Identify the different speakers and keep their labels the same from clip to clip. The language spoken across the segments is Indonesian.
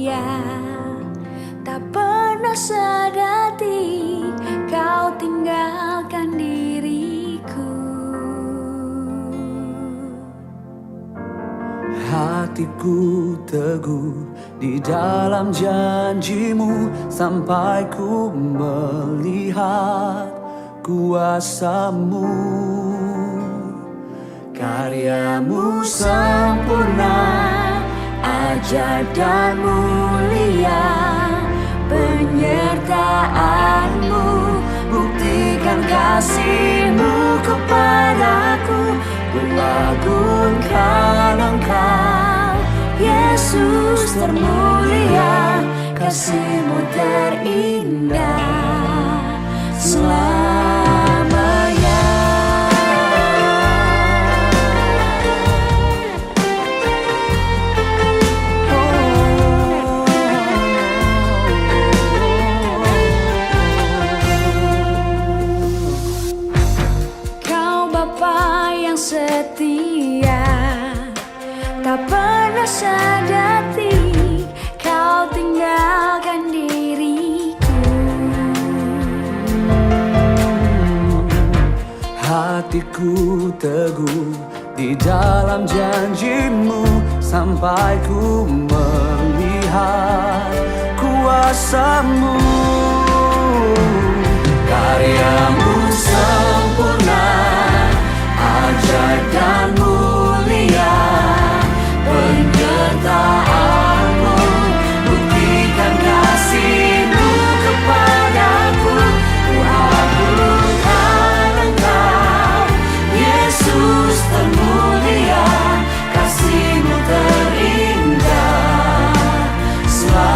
Speaker 1: mulia, tak pernah sedetik kau tinggalkan diriku.
Speaker 2: Hatiku teguh di dalam janjimu sampai ku melihat kuasamu. Karyamu sempurna, ajaib dan mulia, penyertaanmu buktikan kasihmu kepadaku. Ku agungkan Engkau, Yesus termulia, kasihmu terindah selamanya.
Speaker 1: Kau Bapa yang setia, tak pernah sedetik kau tinggalkan diriku.
Speaker 2: Hatiku teguh di dalam janjimu sampai ku melihat kuasamu. Karyamu sempurna, ajaib dan mulia, penyertaanmu buktikan kasihmu kepadaku. Ku agungkan Engkau, Yesus termulia, kasihmu terindah selamanya.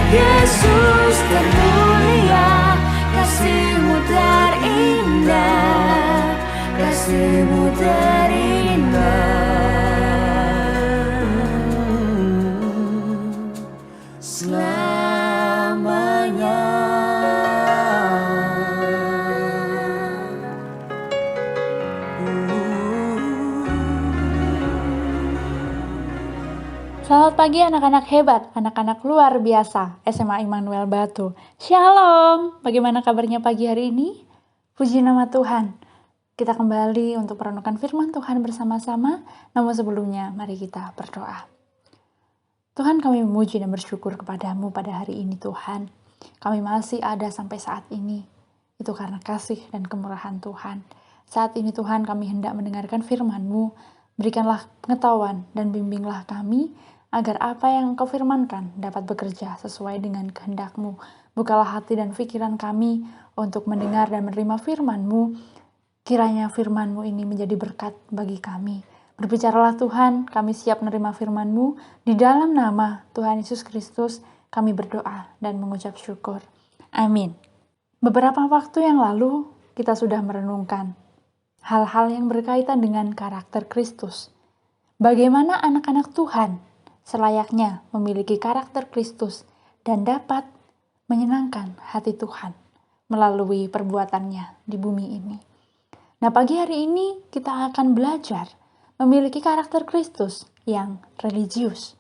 Speaker 1: Yesus termulia, kasihmu terindah, kasihmu terindah selamanya.
Speaker 3: Selamat pagi anak-anak hebat, anak-anak luar biasa, SMA Immanuel Batu. Shalom, bagaimana kabarnya pagi hari ini? Puji nama Tuhan. Kita kembali untuk merenungkan firman Tuhan bersama-sama, namun sebelumnya mari kita berdoa. Tuhan, kami memuji dan bersyukur kepadamu pada hari ini Tuhan. Kami masih ada sampai saat ini, itu karena kasih dan kemurahan Tuhan. Saat ini Tuhan kami hendak mendengarkan firman-Mu, berikanlah pengetahuan dan bimbinglah kami, agar apa yang Engkau firmankan dapat bekerja sesuai dengan kehendak-Mu. Bukalah hati dan pikiran kami untuk mendengar dan menerima firman-Mu. Kiranya firman-Mu ini menjadi berkat bagi kami. Berbicaralah Tuhan, kami siap menerima firman-Mu. Di dalam nama Tuhan Yesus Kristus, kami berdoa dan mengucap syukur. Amin. Beberapa waktu yang lalu, kita sudah merenungkan hal-hal yang berkaitan dengan karakter Kristus. Bagaimana anak-anak Tuhan selayaknya memiliki karakter Kristus dan dapat menyenangkan hati Tuhan melalui perbuatannya di bumi ini. Nah, pagi hari ini kita akan belajar memiliki karakter Kristus yang religius.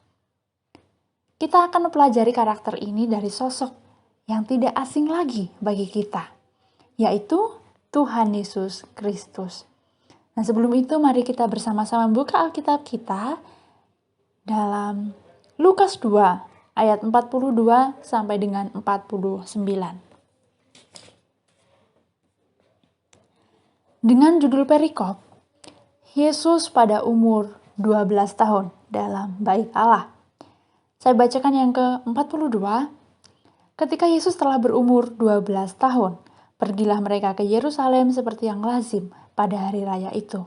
Speaker 3: Kita akan mempelajari karakter ini dari sosok yang tidak asing lagi bagi kita, yaitu Tuhan Yesus Kristus. Nah, sebelum itu mari kita bersama-sama buka Alkitab kita dalam Lukas 2 ayat 42 sampai dengan 49. Dengan judul perikop, Yesus pada umur 12 tahun dalam Bait Allah. Saya bacakan yang ke-42. Ketika Yesus telah berumur 12 tahun, pergilah mereka ke Yerusalem seperti yang lazim pada hari raya itu.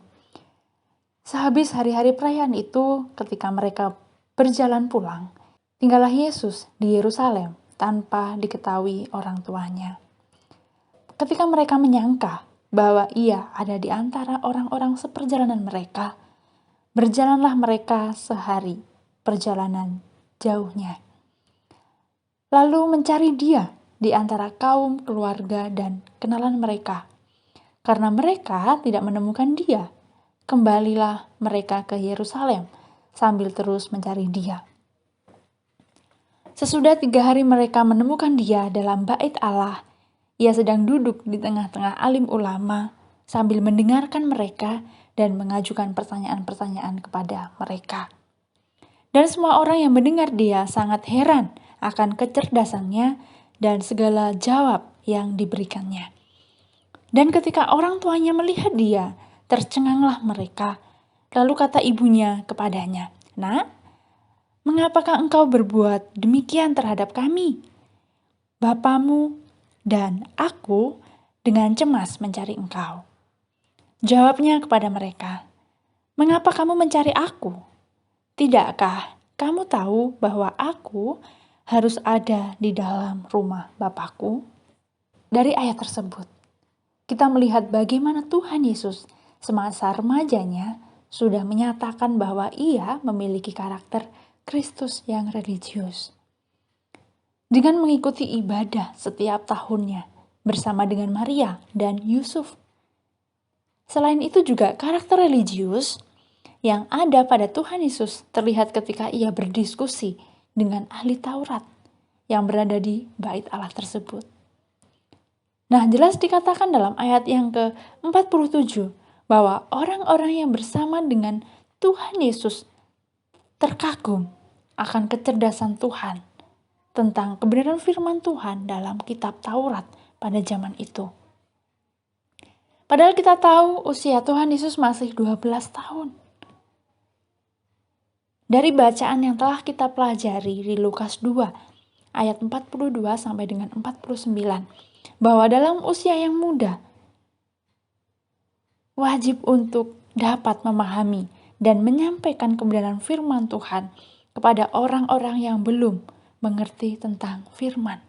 Speaker 3: Sehabis hari-hari perayaan itu, ketika mereka berjalan pulang, tinggallah Yesus di Yerusalem tanpa diketahui orang tuanya. Ketika mereka menyangka bahwa ia ada di antara orang-orang seperjalanan mereka, berjalanlah mereka sehari perjalanan jauhnya. Lalu mencari dia di antara kaum, keluarga, dan kenalan mereka. Karena mereka tidak menemukan dia, kembalilah mereka ke Yerusalem sambil terus mencari dia. Sesudah 3 hari mereka menemukan dia dalam Bait Allah. Ia sedang duduk di tengah-tengah alim ulama sambil mendengarkan mereka dan mengajukan pertanyaan-pertanyaan kepada mereka. Dan semua orang yang mendengar dia sangat heran akan kecerdasannya dan segala jawab yang diberikannya. Dan ketika orang tuanya melihat dia, tercenganglah mereka. Lalu kata ibunya kepadanya, "Nak, mengapakah engkau berbuat demikian terhadap kami? Bapamu dan aku dengan cemas mencari engkau." Jawabnya kepada mereka, "Mengapa kamu mencari aku? Tidakkah kamu tahu bahwa aku harus ada di dalam rumah Bapakku?" Dari ayat tersebut, kita melihat bagaimana Tuhan Yesus semasa remajanya sudah menyatakan bahwa ia memiliki karakter Kristus yang religius. Dengan mengikuti ibadah setiap tahunnya bersama dengan Maria dan Yusuf. Selain itu juga karakter religius yang ada pada Tuhan Yesus terlihat ketika ia berdiskusi dengan ahli Taurat yang berada di Bait Allah tersebut. Nah, jelas dikatakan dalam ayat yang ke-47 bahwa orang-orang yang bersama dengan Tuhan Yesus terkagum akan kecerdasan Tuhan tentang kebenaran firman Tuhan dalam kitab Taurat pada zaman itu. Padahal kita tahu usia Tuhan Yesus masih 12 tahun. Dari bacaan yang telah kita pelajari di Lukas 2 ayat 42 sampai dengan 49, bahwa dalam usia yang muda wajib untuk dapat memahami dan menyampaikan kebenaran firman Tuhan kepada orang-orang yang belum mengerti tentang firman.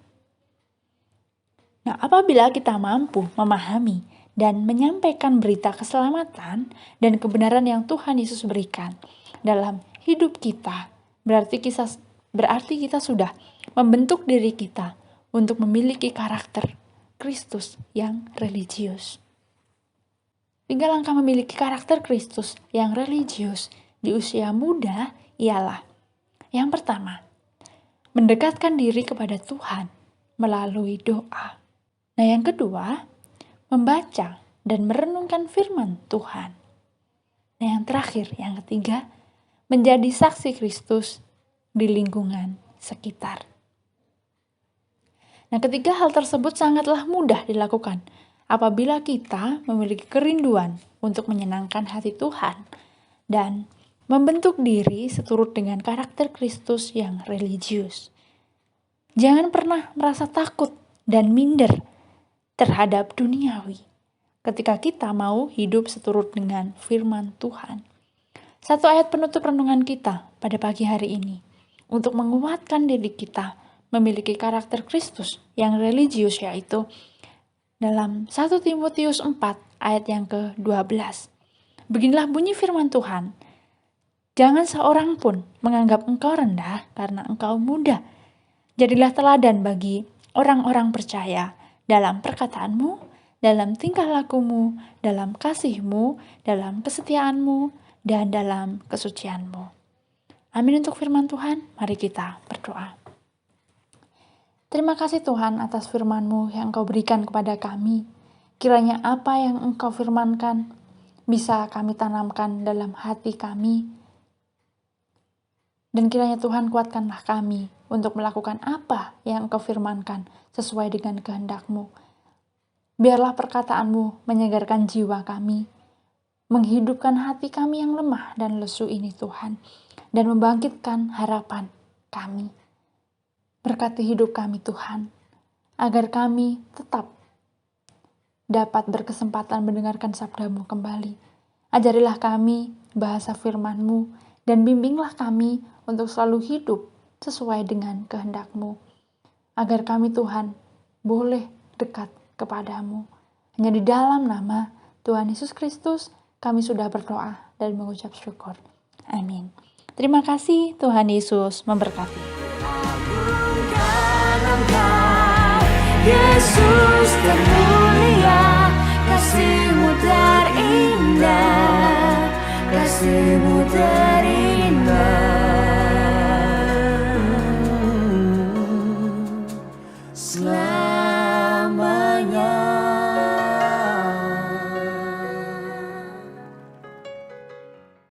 Speaker 3: Nah, apabila kita mampu memahami dan menyampaikan berita keselamatan dan kebenaran yang Tuhan Yesus berikan dalam hidup kita, berarti kita sudah membentuk diri kita untuk memiliki karakter Kristus yang religius. 3 langkah memiliki karakter Kristus yang religius di usia muda ialah: yang pertama, mendekatkan diri kepada Tuhan melalui doa. Nah, yang kedua, membaca dan merenungkan firman Tuhan. Nah, yang terakhir, yang ketiga, menjadi saksi Kristus di lingkungan sekitar. Nah, ketiga hal tersebut sangatlah mudah dilakukan apabila kita memiliki kerinduan untuk menyenangkan hati Tuhan dan membentuk diri seturut dengan karakter Kristus yang religius. Jangan pernah merasa takut dan minder terhadap duniawi ketika kita mau hidup seturut dengan firman Tuhan. Satu ayat penutup renungan kita pada pagi hari ini untuk menguatkan diri kita memiliki karakter Kristus yang religius, yaitu dalam 1 Timotius 4 ayat yang ke-12. Beginilah bunyi firman Tuhan, "Jangan seorang pun menganggap engkau rendah karena engkau muda. Jadilah teladan bagi orang-orang percaya dalam perkataanmu, dalam tingkah lakumu, dalam kasihmu, dalam kesetiaanmu, dan dalam kesucianmu." Amin untuk firman Tuhan. Mari kita berdoa. Terima kasih Tuhan atas firman-Mu yang Engkau berikan kepada kami. Kiranya apa yang Engkau firmankan bisa kami tanamkan dalam hati kami. Dan kiranya Tuhan kuatkanlah kami untuk melakukan apa yang Engkau firmankan sesuai dengan kehendak-Mu. Biarlah perkataan-Mu menyegarkan jiwa kami, menghidupkan hati kami yang lemah dan lesu ini Tuhan, dan membangkitkan harapan kami. Berkati hidup kami Tuhan, agar kami tetap dapat berkesempatan mendengarkan sabda-Mu kembali. Ajarilah kami bahasa firman-Mu, dan bimbinglah kami untuk selalu hidup sesuai dengan kehendak-Mu. Agar kami Tuhan boleh dekat kepadamu. Hanya di dalam nama Tuhan Yesus Kristus kami sudah berdoa dan mengucap syukur. Amin. Terima kasih, Tuhan Yesus memberkati.
Speaker 1: Yesus termulia, kasih-Mu terindah, kasih-Mu terindah.